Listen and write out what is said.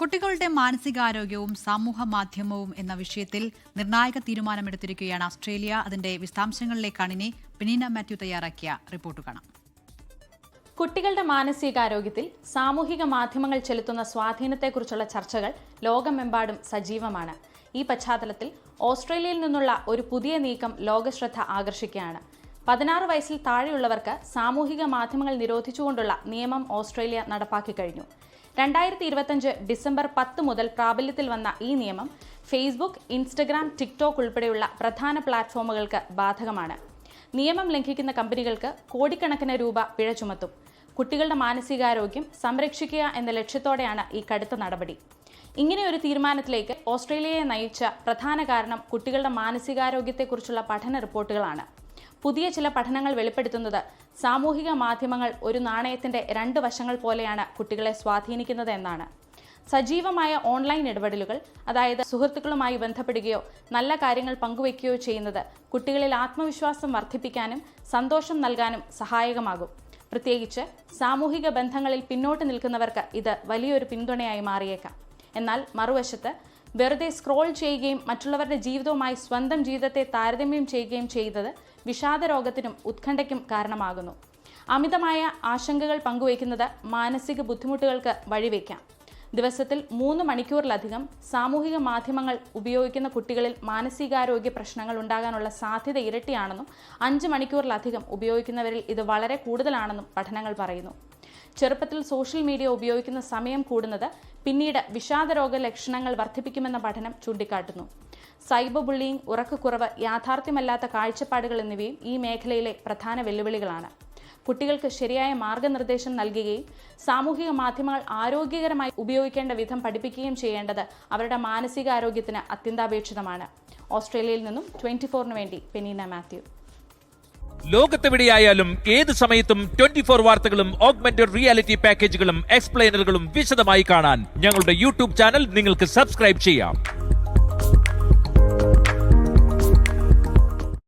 കുട്ടികളുടെ മാനസികാരോഗ്യവും സമൂഹ മാധ്യമവും എന്ന വിഷയത്തിൽ നിർണായക തീരുമാനമെടുത്തിരിക്കുകയാണ് ഓസ്ട്രേലിയ. അതിന്റെ വിശദാംശങ്ങളിലേക്കാണ് ഇനി പെനീന മാത്യു തയ്യാറാക്കിയ റിപ്പോർട്ട് കാണാം. കുട്ടികളുടെ മാനസികാരോഗ്യത്തിൽ സാമൂഹിക മാധ്യമങ്ങൾ ചെലുത്തുന്ന സ്വാധീനത്തെക്കുറിച്ചുള്ള ചർച്ചകൾ ലോകമെമ്പാടും സജീവമാണ്. ഈ പശ്ചാത്തലത്തിൽ ഓസ്ട്രേലിയയിൽ നിന്നുള്ള ഒരു പുതിയ നീക്കം ലോകശ്രദ്ധ ആകർഷിക്കുകയാണ്. 16 വയസ്സിൽ താഴെയുള്ളവർക്ക് സാമൂഹിക മാധ്യമങ്ങൾ നിരോധിച്ചുകൊണ്ടുള്ള നിയമം ഓസ്ട്രേലിയ നടപ്പാക്കി കഴിഞ്ഞു. 2025 ഡിസംബർ 10 മുതൽ പ്രാബല്യത്തിൽ വന്ന ഈ നിയമം ഫേസ്ബുക്ക്, ഇൻസ്റ്റഗ്രാം, ടിക്ടോക്ക് ഉൾപ്പെടെയുള്ള പ്രധാന പ്ലാറ്റ്ഫോമുകൾക്ക് ബാധകമാണ്. നിയമം ലംഘിക്കുന്ന കമ്പനികൾക്ക് കോടിക്കണക്കിന് രൂപ പിഴ ചുമത്തും. കുട്ടികളുടെ മാനസികാരോഗ്യം സംരക്ഷിക്കുക എന്ന ലക്ഷ്യത്തോടെയാണ് ഈ കടുത്ത നടപടി. ഇങ്ങനെയൊരു തീരുമാനത്തിലേക്ക് ഓസ്ട്രേലിയയെ നയിച്ച പ്രധാന കാരണം കുട്ടികളുടെ മാനസികാരോഗ്യത്തെക്കുറിച്ചുള്ള പഠന റിപ്പോർട്ടുകളാണ്. പുതിയ ചില പഠനങ്ങൾ വെളിപ്പെടുത്തുന്നത് സാമൂഹിക മാധ്യമങ്ങൾ ഒരു നാണയത്തിന്റെ 2 വശങ്ങൾ പോലെയാണ് കുട്ടികളെ സ്വാധീനിക്കുന്നത് എന്നാണ്. സജീവമായ ഓൺലൈൻ ഇടപെടലുകൾ, അതായത് സുഹൃത്തുക്കളുമായി ബന്ധപ്പെടുകയോ നല്ല കാര്യങ്ങൾ പങ്കുവയ്ക്കുകയോ ചെയ്യുന്നത് കുട്ടികളിൽ ആത്മവിശ്വാസം വർദ്ധിപ്പിക്കാനും സന്തോഷം നൽകാനും സഹായകമാകും. പ്രത്യേകിച്ച് സാമൂഹിക ബന്ധങ്ങളിൽ പിന്നോട്ട് നിൽക്കുന്നവർക്ക് ഇത് വലിയൊരു പിന്തുണയായി മാറിയേക്കാം. എന്നാൽ മറുവശത്ത് വെറുതെ സ്ക്രോൾ ചെയ്യുകയും മറ്റുള്ളവരുടെ ജീവിതവുമായി സ്വന്തം ജീവിതത്തെ താരതമ്യം ചെയ്യുകയും ചെയ്തത് വിഷാദരോഗത്തിനും ഉത്കണ്ഠയ്ക്കും കാരണമാകുന്നു. അമിതമായ ആശങ്കകൾ പങ്കുവയ്ക്കുന്നത് മാനസിക ബുദ്ധിമുട്ടുകൾക്ക് വഴിവെക്കാം. ദിവസത്തിൽ 3 മണിക്കൂറിലധികം സാമൂഹിക മാധ്യമങ്ങൾ ഉപയോഗിക്കുന്ന കുട്ടികളിൽ മാനസികാരോഗ്യ പ്രശ്നങ്ങൾ ഉണ്ടാകാനുള്ള സാധ്യത ഇരട്ടിയാണെന്നും 5 മണിക്കൂറിലധികം ഉപയോഗിക്കുന്നവരിൽ ഇത് വളരെ കൂടുതലാണെന്നും പഠനങ്ങൾ പറയുന്നു. ചെറുപ്പത്തിൽ സോഷ്യൽ മീഡിയ ഉപയോഗിക്കുന്ന സമയം കൂടുന്നത് പിന്നീട് വിഷാദരോഗ ലക്ഷണങ്ങൾ വർദ്ധിപ്പിക്കുമെന്ന പഠനം ചൂണ്ടിക്കാട്ടുന്നു. സൈബർ ബുള്ളിയിങ്, ഉറക്കക്കുറവ്, യാഥാർത്ഥ്യമല്ലാത്ത കാഴ്ചപ്പാടുകൾ എന്നിവയും ഈ മേഖലയിലെ പ്രധാന വെല്ലുവിളികളാണ്. കുട്ടികൾക്ക് ശരിയായ മാർഗനിർദ്ദേശം നൽകുകയും സാമൂഹിക മാധ്യമങ്ങൾ ആരോഗ്യകരമായി ഉപയോഗിക്കേണ്ട വിധം പഠിപ്പിക്കുകയും ചെയ്യേണ്ടത് അവരുടെ മാനസികാരോഗ്യത്തിന് അത്യന്താപേക്ഷിതമാണ്. ഓസ്ട്രേലിയയിൽ നിന്നും 24-ന് വേണ്ടി പെനീന മാത്യു. ലോകത്തെവിടെയായാലും ഏത് സമയത്തും 24 വാർത്തകളും ഓഗ്മെന്റഡ് റിയാലിറ്റി പാക്കേജുകളും എക്സ്പ്ലെയിനറുകളും വിശദമായി കാണാൻ ഞങ്ങളുടെ യൂട്യൂബ് ചാനൽ നിങ്ങൾക്ക് സബ്സ്ക്രൈബ് ചെയ്യാം.